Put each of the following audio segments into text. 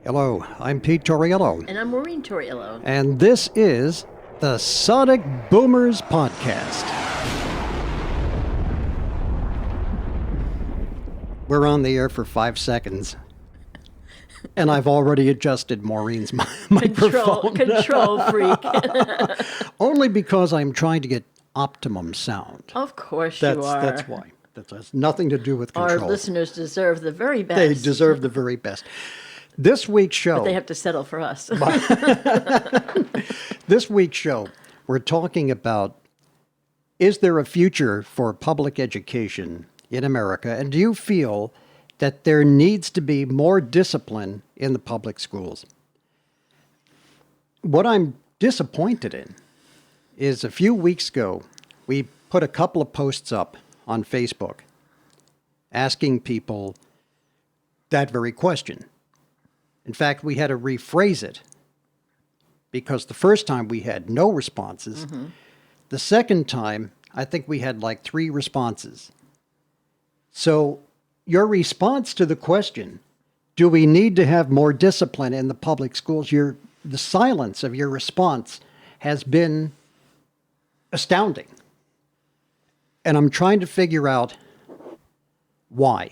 Hello, I'm Pete Torriello, And I'm Maureen Torriello. and this is the Sonic Boomers Podcast. We're on the air for 5 seconds, and I've already adjusted Maureen's microphone. Control freak. Only because I'm trying to get optimum sound. Of course you are. That's why. That has nothing to do with Our control. listeners deserve the very best. They deserve the very best. This week's show. But they have to settle for us. This week's show, we're talking about, is there a future for public education in America? And do you feel that there needs to be more discipline in the public schools? What I'm disappointed in is a few weeks ago, we put a couple of posts up on Facebook asking people that very question. In fact, we had to rephrase it because the first time we had no responses. Mm-hmm. The second time, I think we had like 3 responses. So your response to the question, do we need to have more discipline in the public schools? The silence of your response has been astounding. And I'm trying to figure out why.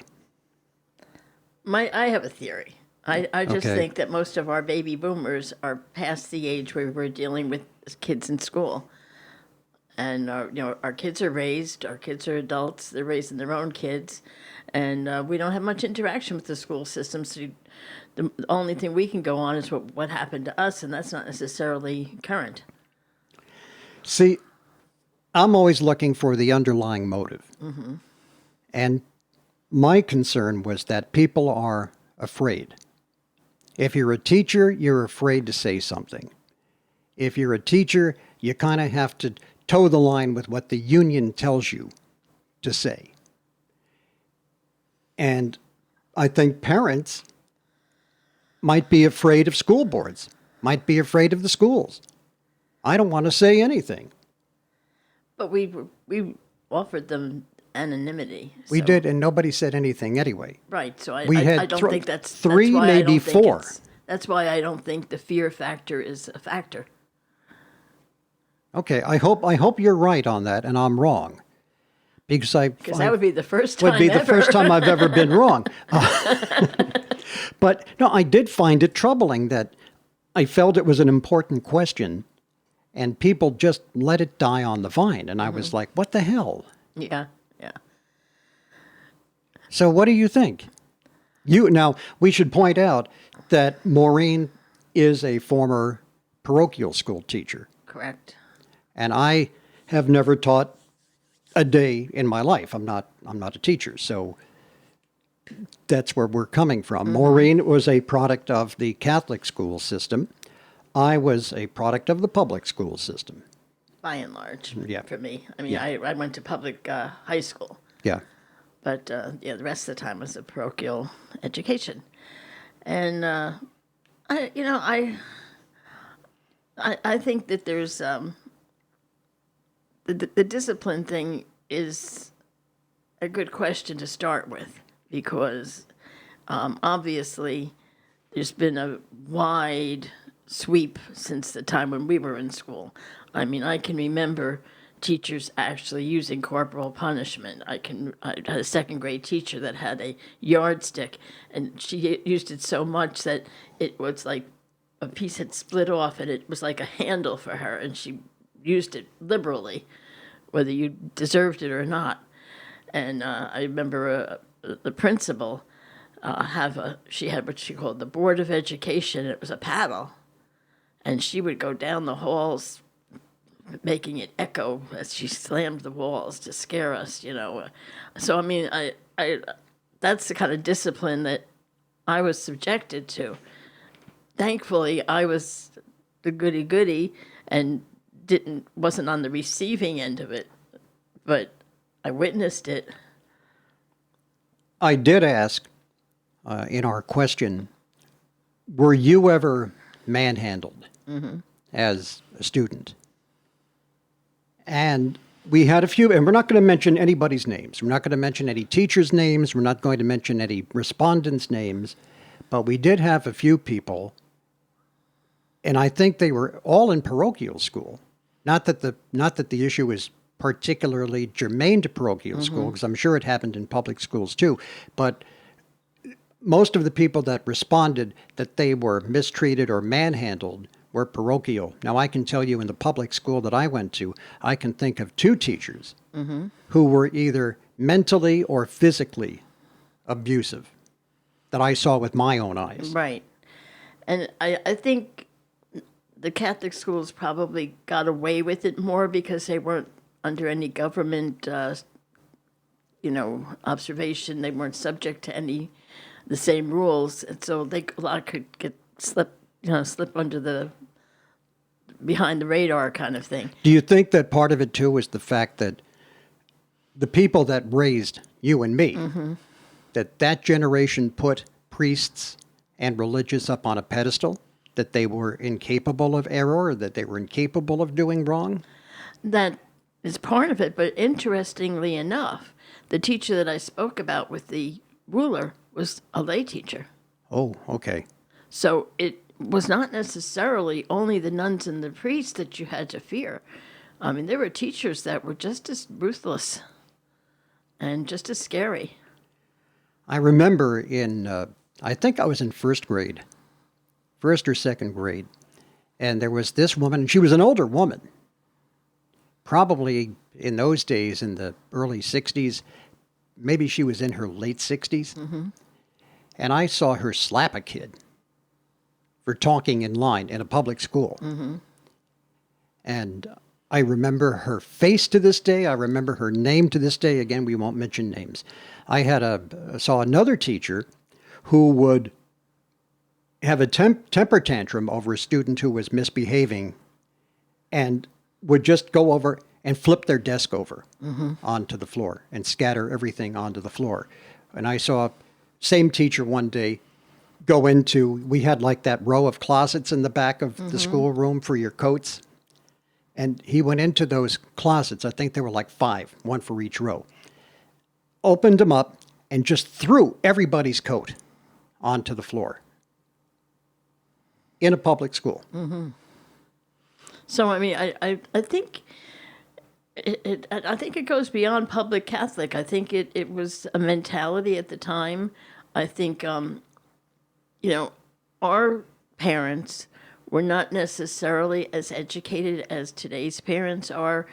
I have a theory. I just Okay. think that most of our baby boomers are past the age where we're dealing with kids in school. And our kids are raised, our kids are adults, they're raising their own kids, and we don't have much interaction with the school system, so the only thing we can go on is what happened to us, and that's not necessarily current. See, I'm always looking for the underlying motive. Mm-hmm. And my concern was that people are afraid. If you're a teacher, you're afraid to say something. If you're a teacher, you kind of have to toe the line with what the union tells you to say. And I think parents might be afraid of school boards, might be afraid of the schools. I don't want to say anything. But we offered them anonymity. We so- did, and nobody said anything anyway. Right, so We I had don't think that's 3, that's why I maybe don't think 4. That's why I don't think the fear factor is a factor. Okay, I hope you're right on that, and I'm wrong, because That would be the first time would be the ever. first time I've ever been wrong. But no, I did find it troubling that I felt it was an important question, and people just let it die on the vine, and I was like, "What the hell?" Yeah. So, what do you think? Now we should point out that Maureen is a former parochial school teacher. Correct. And I have never taught a day in my life. I'm not a teacher, so that's where we're coming from. Mm-hmm. Maureen was a product of the Catholic school system. I was a product of the public school system. By and large, Yeah. for me. I mean, Yeah. I went to public high school, Yeah. but the rest of the time was a parochial education. And I think that there's the discipline thing is a good question to start with because obviously there's been a wide sweep since the time when we were in school. I mean, I can remember teachers actually using corporal punishment. I had a second grade teacher that had a yardstick, and she used it so much that it was like a piece had split off, and it was like a handle for her, and she used it liberally, whether you deserved it or not. And I remember the principal she had what she called the Board of Education. It was a paddle, and she would go down the halls making it echo as she slammed the walls to scare us, So, I mean, I that's the kind of discipline that I was subjected to. Thankfully, I was the goody-goody and wasn't on the receiving end of it, but I witnessed it. I did ask in our question, were you ever manhandled as a student? And we had a few, and we're not going to mention anybody's names. We're not going to mention any teachers' names. We're not going to mention any respondents' names. But we did have a few people, and I think they were all in parochial school. Not that the issue is particularly germane to parochial school, because I'm sure it happened in public schools too. But most of the people that responded that they were mistreated or manhandled were parochial. Now, I can tell you in the public school that I went to, I can think of 2 teachers who were either mentally or physically abusive that I saw with my own eyes. Right. And I think the Catholic schools probably got away with it more because they weren't under any government, observation. They weren't subject to the same rules, and so a lot could get slip under behind the radar kind of thing. Do you think that part of it too is the fact that the people that raised you and me, that generation put priests and religious up on a pedestal, that they were incapable of error, that they were incapable of doing wrong? That is part of it, but interestingly enough, the teacher that I spoke about with the ruler was a lay teacher. Oh, okay. So it was not necessarily only the nuns and the priests that you had to fear. I mean, there were teachers that were just as ruthless and just as scary. I remember I think I was in first or second grade, and there was this woman, and she was an older woman, probably in those days in the early 60s, maybe she was in her late 60s, and I saw her slap a kid for talking in line in a public school. And I remember her face to this day. I remember her name to this day. Again, we won't mention names. I saw another teacher who would have a temper tantrum over a student who was misbehaving and would just go over and flip their desk over onto the floor and scatter everything onto the floor. And I saw same teacher one day we had like that row of closets in the back of the schoolroom for your coats. And he went into those closets, I think there were like 5, one for each row, opened them up and just threw everybody's coat onto the floor in a public school. So, I mean, I think I think it goes beyond public Catholic. I think it was a mentality at the time. I think, our parents were not necessarily as educated as today's parents are.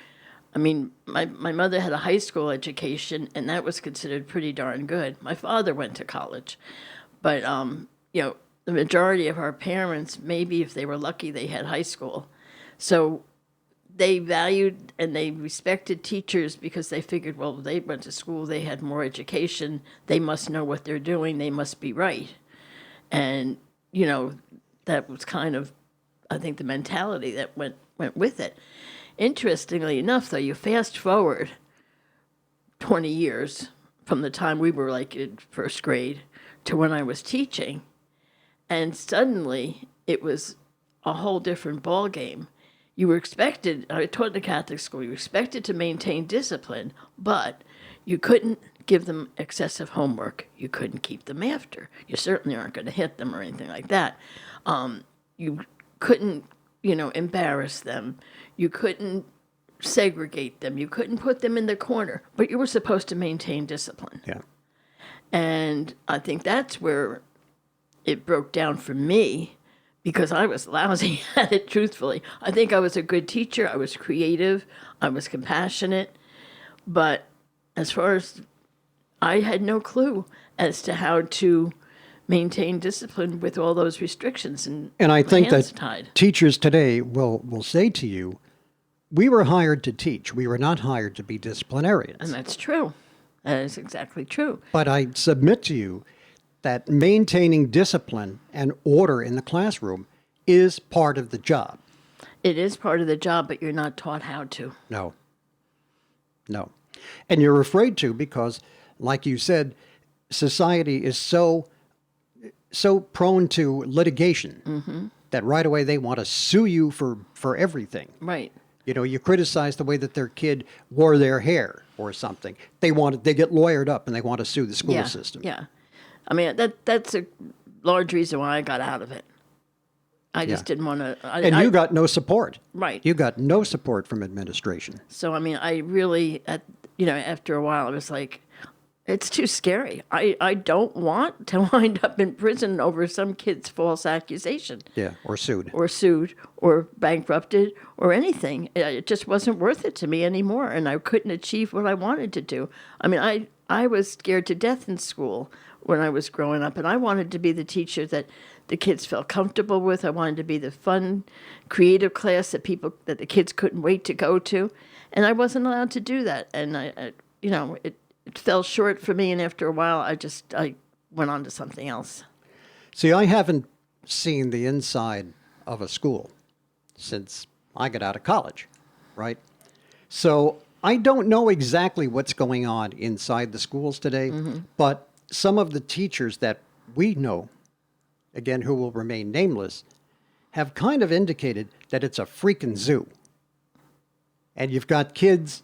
I mean, my mother had a high school education, and that was considered pretty darn good. My father went to college. But, the majority of our parents, maybe if they were lucky, they had high school. So they valued and they respected teachers because they figured, well, they went to school, they had more education, they must know what they're doing, they must be right. And, that was kind of, I think, the mentality that went with it. Interestingly enough, though, you fast forward 20 years from the time we were like in first grade to when I was teaching, and suddenly it was a whole different ball game. You were expected, I taught in a Catholic school, you were expected to maintain discipline, but you couldn't give them excessive homework. You couldn't keep them after. You certainly aren't going to hit them or anything like that. You couldn't, embarrass them. You couldn't segregate them. You couldn't put them in the corner, but you were supposed to maintain discipline. Yeah. And I think that's where it broke down for me, because I was lousy at it, truthfully. I think I was a good teacher. I was creative. I was compassionate. But as far as I had no clue as to how to maintain discipline with all those restrictions and I think hands that tied. teachers today will say to you, we were hired to teach. We were not hired to be disciplinarians. And that's true. That is exactly true. But I submit to you that maintaining discipline and order in the classroom is part of the job. It is part of the job, but you're not taught how to. No. And you're afraid to because, like you said, society is so prone to litigation that right away they want to sue you for everything. Right. You criticize the way that their kid wore their hair or something. They get lawyered up and they want to sue the school system. Yeah. I mean, that's a large reason why I got out of it. I just didn't want to. And you got no support. Right. You got no support from administration. So, I mean, I really, after a while, I was like, it's too scary. I don't want to wind up in prison over some kid's false accusation. Yeah, or sued. Or sued, or bankrupted, or anything. It just wasn't worth it to me anymore, and I couldn't achieve what I wanted to do. I mean, I was scared to death in school when I was growing up, and I wanted to be the teacher that the kids felt comfortable with. I wanted to be the fun, creative class that the kids couldn't wait to go to, and I wasn't allowed to do that. And it fell short for me, and after a while, I went on to something else. See, I haven't seen the inside of a school since I got out of college, right? So I don't know exactly what's going on inside the schools today, but some of the teachers that we know, again, who will remain nameless, have kind of indicated that it's a freaking zoo. And you've got kids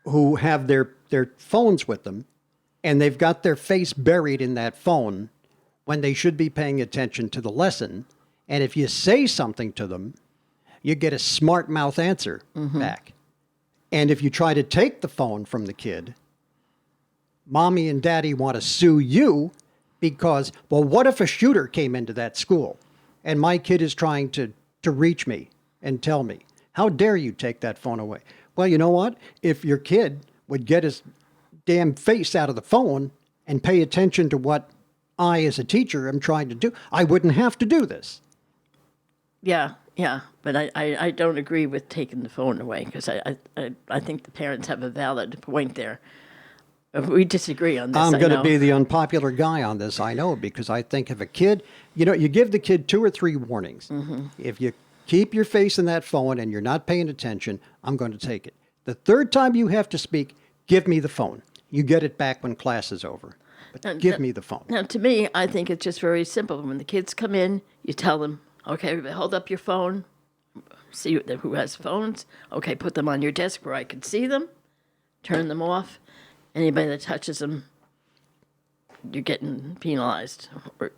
who have their phones with them, and they've got their face buried in that phone when they should be paying attention to the lesson. And if you say something to them, you get a smart mouth answer back. And if you try to take the phone from the kid, mommy and daddy want to sue you because, well, what if a shooter came into that school and my kid is trying to reach me and tell me? How dare you take that phone away? Well, you know what? If your kid would get his damn face out of the phone and pay attention to what I, as a teacher, am trying to do, I wouldn't have to do this. Yeah, but I don't agree with taking the phone away, because I think the parents have a valid point there. We disagree on this. I'm going to be the unpopular guy on this, I know, because I think if a kid, you give the kid 2 or 3 warnings. If you keep your face in that phone and you're not paying attention, I'm going to take it. The 3rd time you have to speak, give me the phone. You get it back when class is over. But give me the phone. Now, to me, I think it's just very simple. When the kids come in, you tell them, okay, hold up your phone. See who has phones. Okay, put them on your desk where I can see them. Turn them off. Anybody that touches them, you're getting penalized, or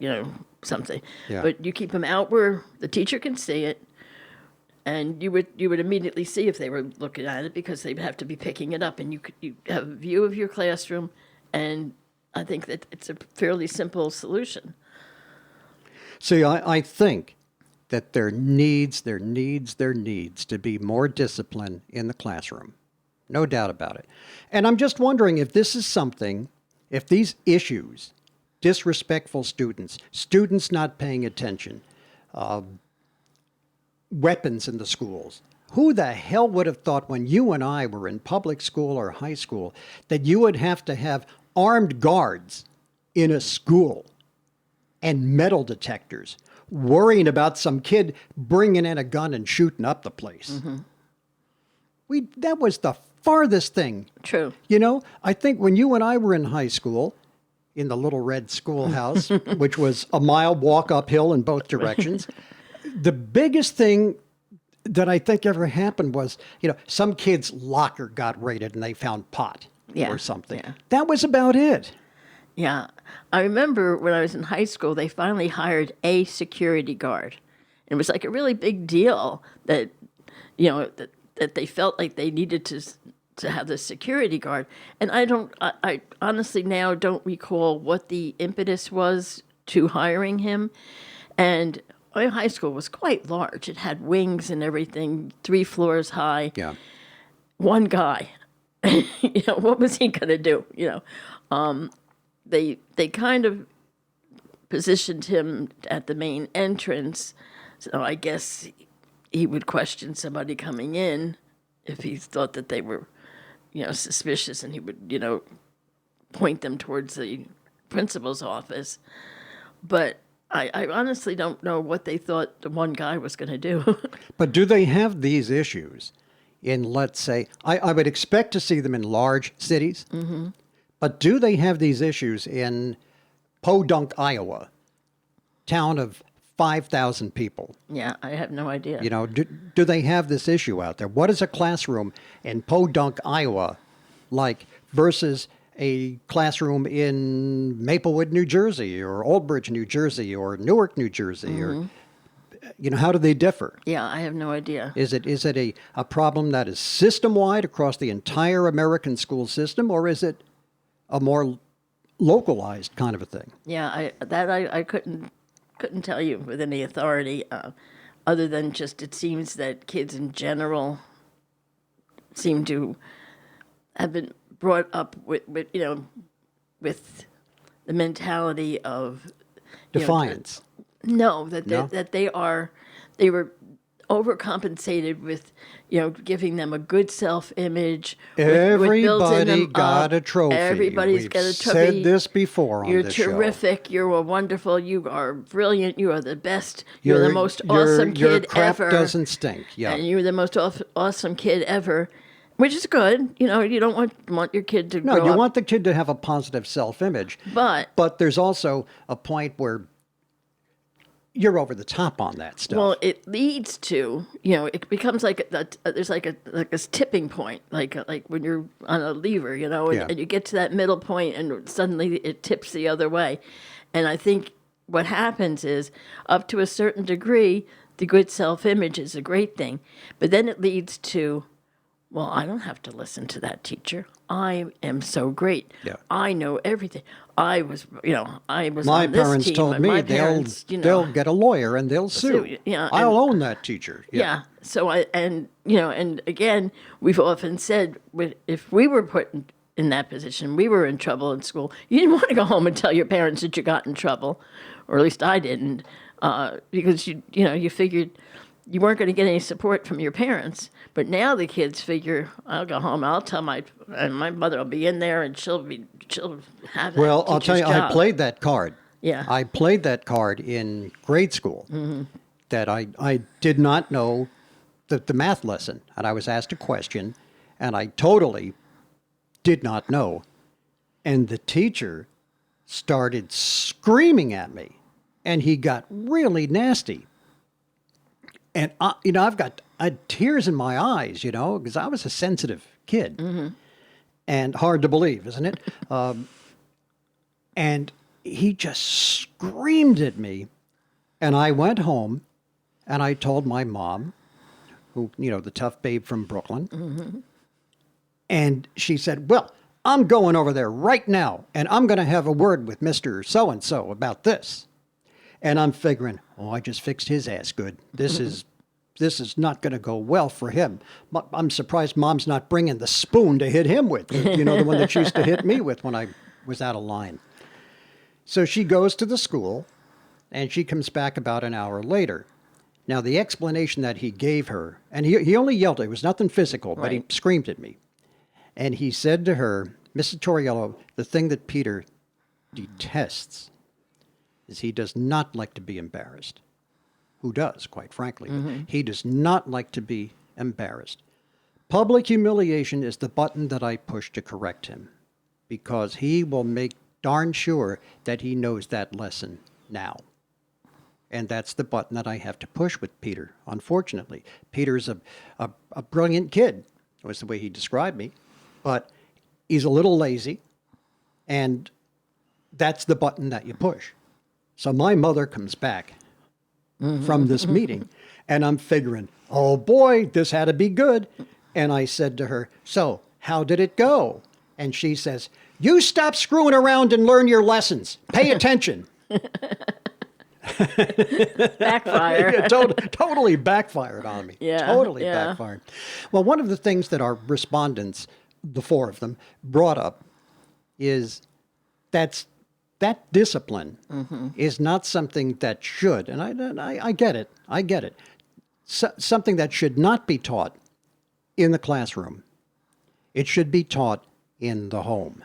something. Yeah. But you keep them out where the teacher can see it, and you would immediately see if they were looking at it, because they'd have to be picking it up, and you have a view of your classroom, and I think that it's a fairly simple solution. See, I think that there needs to be more discipline in the classroom. No doubt about it. And I'm just wondering if this is something, if these issues, disrespectful students not paying attention, weapons in the schools, who the hell would have thought when you and I were in public school or high school that you would have to have armed guards in a school and metal detectors worrying about some kid bringing in a gun and shooting up the place? That was the farthest thing. True. I think when you and I were in high school, in the little red schoolhouse, which was a mile walk uphill in both directions, the biggest thing that I think ever happened was, some kid's locker got raided and they found pot or something. Yeah. That was about it. Yeah. I remember when I was in high school, they finally hired a security guard. It was like a really big deal that, that they felt like they needed to have the security guard. And I honestly now don't recall what the impetus was to hiring him. And my high school was quite large. It had wings and everything, 3 floors high. Yeah. One guy. What was he going to do? They kind of positioned him at the main entrance. So I guess he would question somebody coming in if he thought that they were, suspicious, and he would, point them towards the principal's office. But I honestly don't know what they thought the one guy was going to do. But do they have these issues in, let's say, I would expect to see them in large cities, but do they have these issues in Podunk, Iowa, town of 5,000 people? Yeah, I have no idea. Do they have this issue out there? What is a classroom in Podunk, Iowa like versus a classroom in Maplewood, New Jersey, or Old Bridge, New Jersey, or Newark, New Jersey, or how do they differ? Yeah, I have no idea. Is it a problem that is system-wide across the entire American school system, or is it a more localized kind of a thing? Yeah, I couldn't tell you with any authority, other than just it seems that kids in general seem to have been brought up with with the mentality of Defiance. No, that No? they were overcompensated with giving them a good self-image. with building Everybody them got up. a trophy. Everybody's We've got a said trophy. this before on You're this show. terrific. You are wonderful. You are brilliant. You are the best. You're the most awesome your kid crap ever. doesn't stink. Yeah. And you're the most awesome kid ever, which is good. You don't want your kid to No, grow you up. want the kid to have a positive self-image. But there's also a point where you're over the top on that stuff. well, it leads to it becomes like there's like a tipping point, like when you're on a lever, Yeah. and you get to that middle point, and suddenly it tips the other way. And I think what happens is, up to a certain degree, the good self-image is a great thing, but then it leads to, well, I don't have to listen to that teacher. I am so great. Yeah. I know everything. I was My on this parents team. told me My they'll parents, they'll get a lawyer and they'll sue. yeah, I'll and- own that teacher. Yeah. So and again, we've often said, if we were put in that position, we were in trouble in school. You didn't want to go home and tell your parents that you got in trouble, or at least I didn't, because you figured you weren't going to get any support from your parents. But now the kids figure, I'll go home, I'll tell and my mother will be in there, and she'll have that Well, I'll tell you, teacher's I job. played that card. Yeah. I played that card in grade school. That I did not know the math lesson, and I was asked a question, and I totally did not know. And the teacher started screaming at me, and he got really nasty. And I've got tears in my eyes, because I was a sensitive kid, and hard to believe, isn't it? And he just screamed at me, and I went home, and I told my mom, who the tough babe from Brooklyn, and she said, "Well, I'm going over there right now, and I'm going to have a word with Mr. So-and-so about this." And I'm figuring, I just fixed his ass good. This is not going to go well for him. I'm surprised Mom's not bringing the spoon to hit him with, the one that she used to hit me with when I was out of line. So she goes to the school, and she comes back about an hour later. Now, the explanation that he gave her, and he only yelled, it was nothing physical, but he Right. screamed at me. And he said to her, "Mrs. Torriello, the thing that Peter detests is he does not like to be embarrassed." Who does, quite frankly. But he does not like to be embarrassed. Public humiliation is the button that I push to correct him, because he will make darn sure that he knows that lesson now. And that's the button that I have to push with Peter, unfortunately. Peter's a brilliant kid, was the way he described me, but he's a little lazy, and that's the button that you push. So my mother comes back from this meeting, and I'm figuring, oh boy, this had to be good. And I said to her, "So, how did it go?" And she says, "You stop screwing around and learn your lessons. Pay attention." Backfire. Yeah, totally backfired on me. Yeah, Totally yeah. backfired. Well, one of the things that our respondents, the four of them, brought up is that discipline is not something that should, and I get it. I get it. Something that should not be taught in the classroom. It should be taught in the home.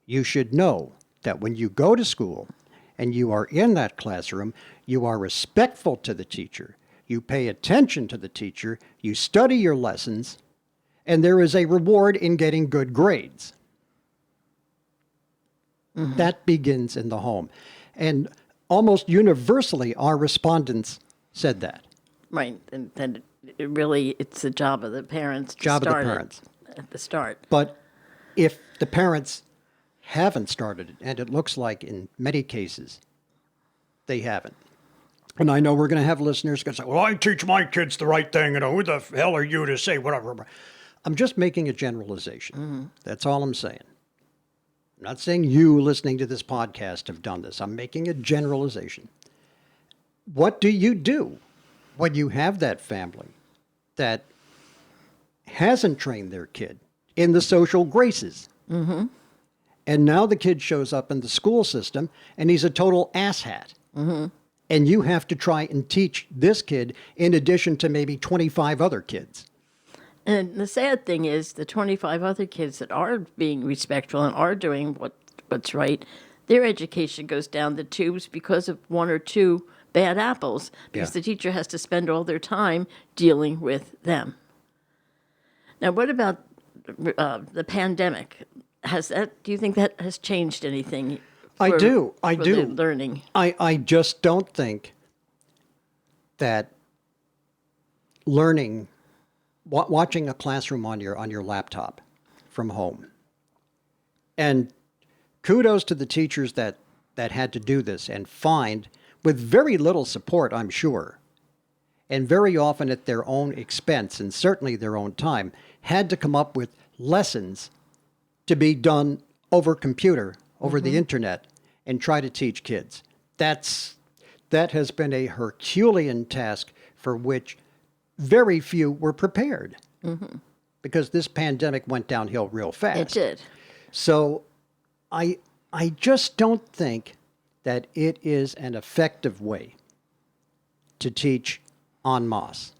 You should know that when you go to school and you are in that classroom, you are respectful to the teacher. You pay attention to the teacher. You study your lessons, and there is a reward in getting good grades. That begins in the home. And almost universally, our respondents said that. Right, and then it's the job of the parents to Job of the start it parents. at the start. But if the parents haven't started it, and it looks like in many cases they haven't. And I know we're going to have listeners going to say, well, I teach my kids the right thing, who the hell are you to say whatever? I'm just making a generalization. That's all I'm saying. I'm not saying you listening to this podcast have done this. I'm making a generalization. What do you do when you have that family that hasn't trained their kid in the social graces? And now the kid shows up in the school system and he's a total asshat. And you have to try and teach this kid in addition to maybe 25 other kids. And the sad thing is, the 25 other kids that are being respectful and are doing what's right, their education goes down the tubes because of one or two bad apples, because Yeah. the teacher has to spend all their time dealing with them. Now, what about the pandemic? Do you think that has changed anything? I do. for the learning. I just don't think that learning, watching a classroom on your laptop from home, and kudos to the teachers that had to do this and find, with very little support, I'm sure, and very often at their own expense and certainly their own time, had to come up with lessons to be done over computer, over the internet, and try to teach kids. That has been a Herculean task for which very few were prepared, because this pandemic went downhill real fast. It did. So I just don't think that it is an effective way to teach en masse.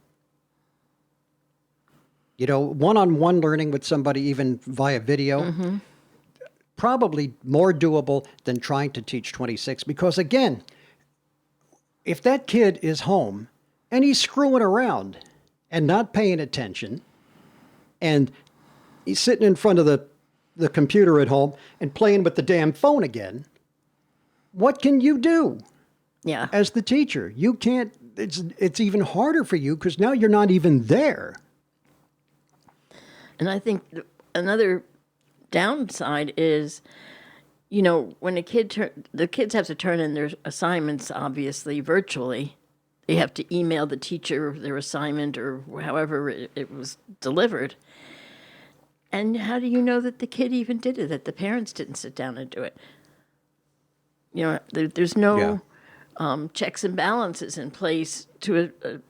You know, one-on-one learning with somebody, even via video, probably more doable than trying to teach 26. Because again, if that kid is home and he's screwing around and not paying attention, and he's sitting in front of the computer at home and playing with the damn phone again, what can you do Yeah. as the teacher? You can't, it's even harder for you because now you're not even there. And I think another downside is, you know, when the kids have to turn in their assignments, obviously, virtually. They have to email the teacher their assignment or however it was delivered. And how do you know that the kid even did it, that the parents didn't sit down and do it? You know, there's no checks and balances in place to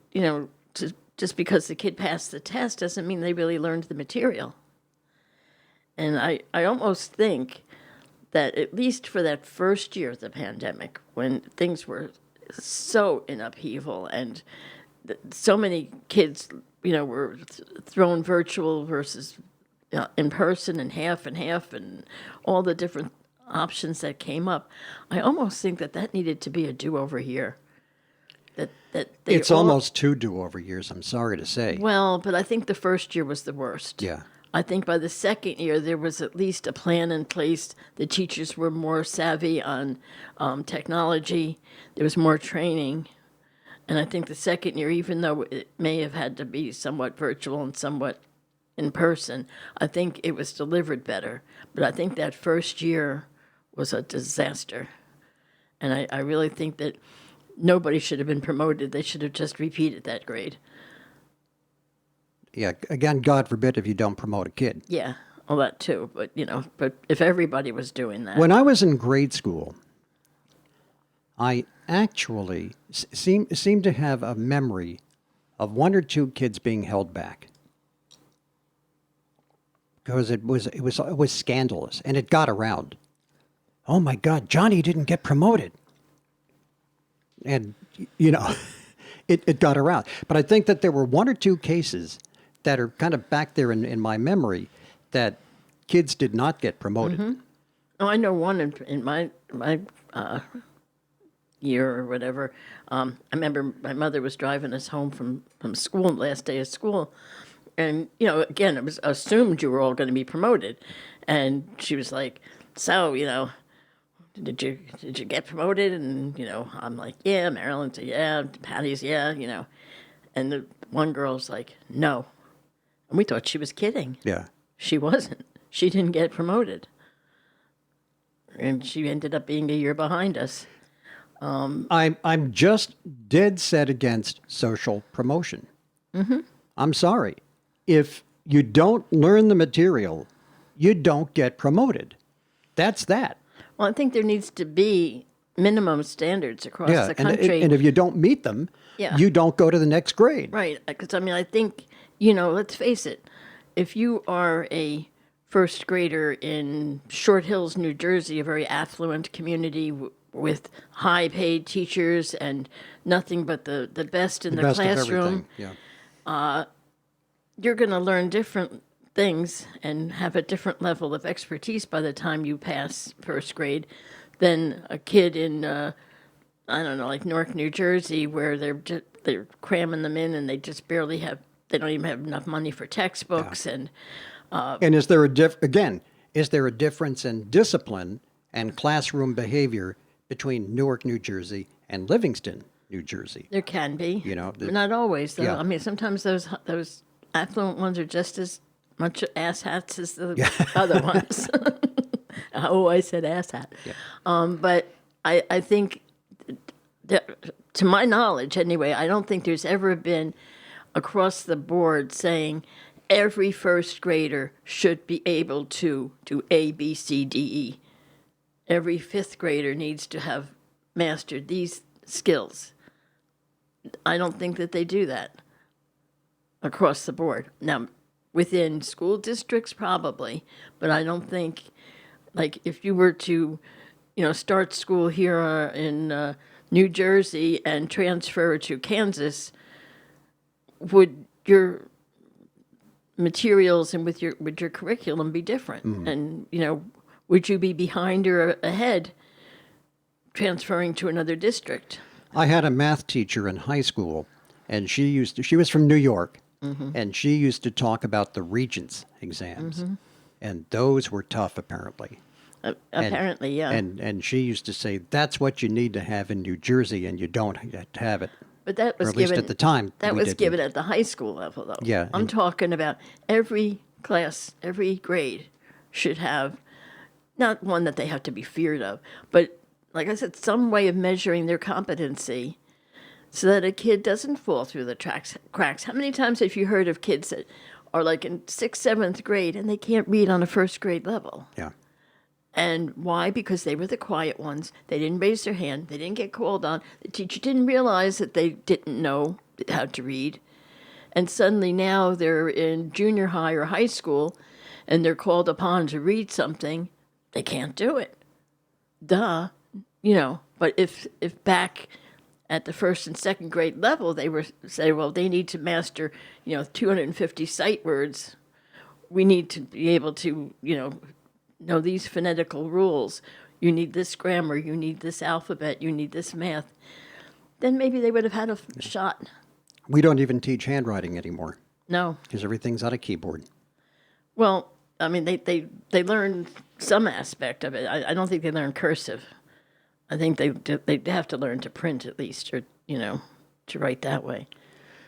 just because the kid passed the test doesn't mean they really learned the material. And I almost think that at least for that first year of the pandemic, when things were so in upheaval and so many kids, you know, were thrown virtual versus in person and half and all the different options that came up, I almost think that needed to be a do-over year. It's almost 2 do-over years, I'm sorry to say. Well, but I think the first year was the worst. Yeah. I think by the second year, there was at least a plan in place. The teachers were more savvy on technology. There was more training. And I think the second year, even though it may have had to be somewhat virtual and somewhat in person, I think it was delivered better. But I think that first year was a disaster. And I really think that nobody should have been promoted. They should have just repeated that grade. Yeah, again, God forbid if you don't promote a kid. Yeah, well, that too. But, but if everybody was doing that. When I was in grade school, I actually seemed to have a memory of 1 or 2 kids being held back. Because it was scandalous, and it got around. Oh my God, Johnny didn't get promoted. And, it got around. But I think that there were 1 or 2 cases that are kind of back there in my memory that kids did not get promoted. Mm-hmm. Oh, I know one in my year or whatever. I remember my mother was driving us home from school, last day of school. And, again, it was assumed you were all going to be promoted. And she was like, so, did you get promoted? And, I'm like, yeah. Marilyn said, yeah. Patty's, yeah, And the one girl's like, no. And we thought she was kidding. Yeah. She wasn't. She didn't get promoted. and she ended up being a year behind us. I'm just dead set against social promotion. I'm sorry. If you don't learn the material, you don't get promoted. That's that. Well, I think there needs to be minimum standards across Yeah, the country. and if you don't meet them, Yeah. you don't go to the next grade. Right, because I mean, I think, you know, let's face it, if you are a first grader in Short Hills, New Jersey, a very affluent community with high paid teachers and nothing but the best in the Best of classroom, everything. Yeah. you're going to learn different things and have a different level of expertise by the time you pass first grade than a kid in I don't know, like Newark, New Jersey, where they're cramming them in and they just barely have, they don't even have enough money for textbooks. And And is there is there a difference in discipline and classroom behavior between Newark, New Jersey and Livingston, New Jersey? there can be, You know, but not always. Though. Yeah. I mean, sometimes those affluent ones are just as much asshats as the other ones. Oh, I said asshat. But I think, that, to my knowledge anyway, I don't think there's ever been across the board saying every first grader should be able to do A, B, C, D, E. Every fifth grader needs to have mastered these skills. I don't think that they do that across the board. Now, within school districts, probably, but I don't think, like, if you were to, you know, start school here in New Jersey and transfer to Kansas, would your materials and with your curriculum be different? And, you know, would you be behind or ahead transferring to another district? I had a math teacher in high school, and she was from New York, and she used to talk about the Regents exams, and those were tough, apparently. Apparently, yeah. And she used to say that's what you need to have in New Jersey, and you don't have it. But that was Or at least given at the time, That we was didn't. given at the high school level, though. Yeah, I'm and- talking about every class, every grade should have not one that they have to be feared of, but like I said, some way of measuring their competency, so that a kid doesn't fall through the cracks. How many times have you heard of kids that are like in sixth, seventh grade and they can't read on a first grade level? Yeah. And why? Because they were the quiet ones. They didn't raise their hand. They didn't get called on. The teacher didn't realize that they didn't know how to read. And suddenly now they're in junior high or high school and they're called upon to read something. They can't do it. Duh. You know, but if back at the first and second grade level, they were say, well, they need to master, 250 sight words. We need to be able to, know these phonetical rules. You need this grammar. You need this alphabet. You need this math. Then maybe they would have had a shot. We don't even teach handwriting anymore No. because everything's on a keyboard. Well, I mean, they learn some aspect of it. I don't think they learn cursive. I think they have to learn to print at least, or to write that way.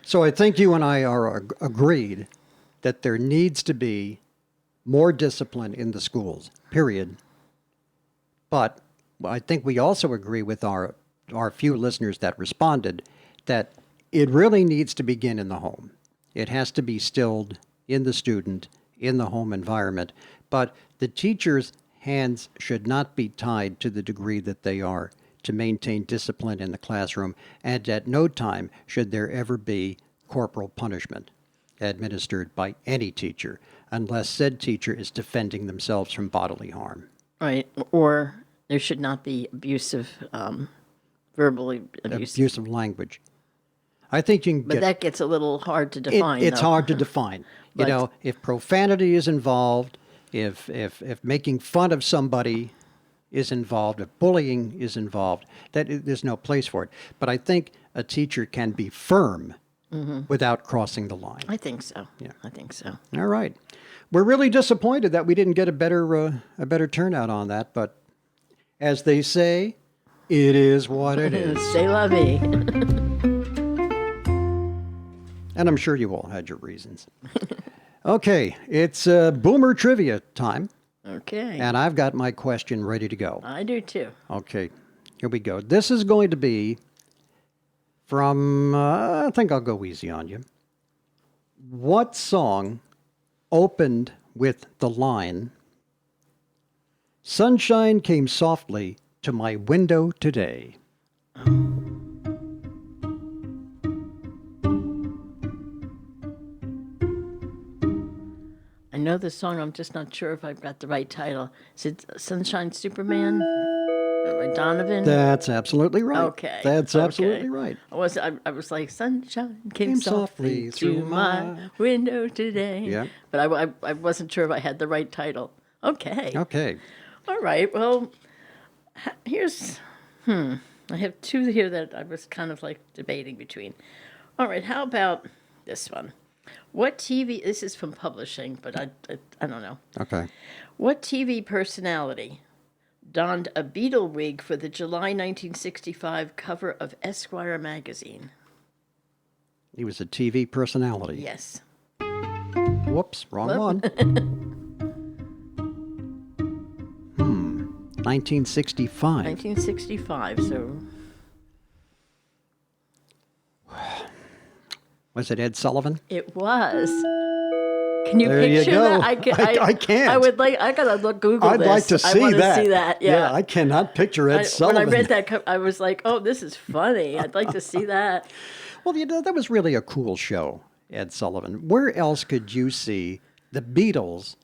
So I think you and I are agreed that there needs to be more discipline in the schools, period. But I think we also agree with our few listeners that responded that it really needs to begin in the home. It has to be stilled in the student, in the home environment. But the teacher's hands should not be tied to the degree that they are to maintain discipline in the classroom, and at no time should there ever be corporal punishment administered by any teacher unless said teacher is defending themselves from bodily harm. Right. Or there should not be abusive, verbally abusive. Abusive language. I think you can But get... that gets a little hard to define. It's though. hard to define. But- If profanity is involved, if making fun of somebody is involved, if bullying is involved, there's no place for it. But I think a teacher can be firm without crossing the line. I think so. Yeah. I think so. All right. We're really disappointed that we didn't get a better turnout on that, but as they say, it is what it is. C'est la vie. And I'm sure you all had your reasons. Okay, it's boomer trivia time. Okay. And I've got my question ready to go. I do too. Okay, here we go. This is going to be from, I think I'll go easy on you. What song opened with the line, "Sunshine came softly to my window today"? I know the song. I'm just not sure if I've got the right title. Is it Sunshine Superman by Donovan? That's absolutely right. Okay. That's okay. absolutely right. I was like, sunshine came Came softly softly through through my my- window today. Yeah. But I wasn't sure if I had the right title. Okay. Okay. All right. Well, here's, I have two here that I was kind of like debating between. All right. How about this one? What TV, this is from publishing, but I don't know. Okay. What TV personality donned a beetle wig for the July 1965 cover of Esquire magazine? He was a TV personality. Yes. Whoops, wrong one. 1965. 1965, so Was it Ed Sullivan? it was. Can you There you picture go. that? I can't. I would like. I gotta look. Google I'd this. like to I see wanna that. see that. Yeah. I cannot picture Ed When Sullivan. I read that, I was like, "Oh, this is funny. I'd like to see that." Well, that was really a cool show, Ed Sullivan. Where else could you see the Beatles,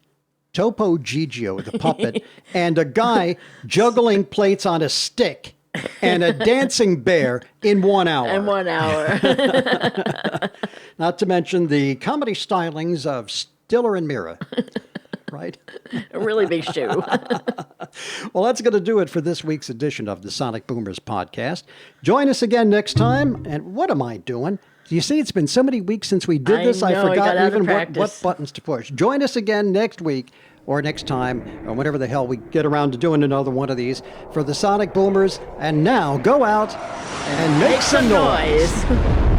Topo Gigio, the puppet, and a guy juggling plates on a stick and a dancing bear in 1 hour? In 1 hour. Not to mention the comedy stylings of Stiller and Mira, right? A really big shoe. Well, that's going to do it for this week's edition of the Sonic Boomers podcast. Join us again next time. And what am I doing? You see, it's been so many weeks since we did this, I know, I got forgot out of even what practice. buttons to push. Join us again next week or next time, or whenever the hell we get around to doing another one of these for the Sonic Boomers. And now go out and make some noise. noise.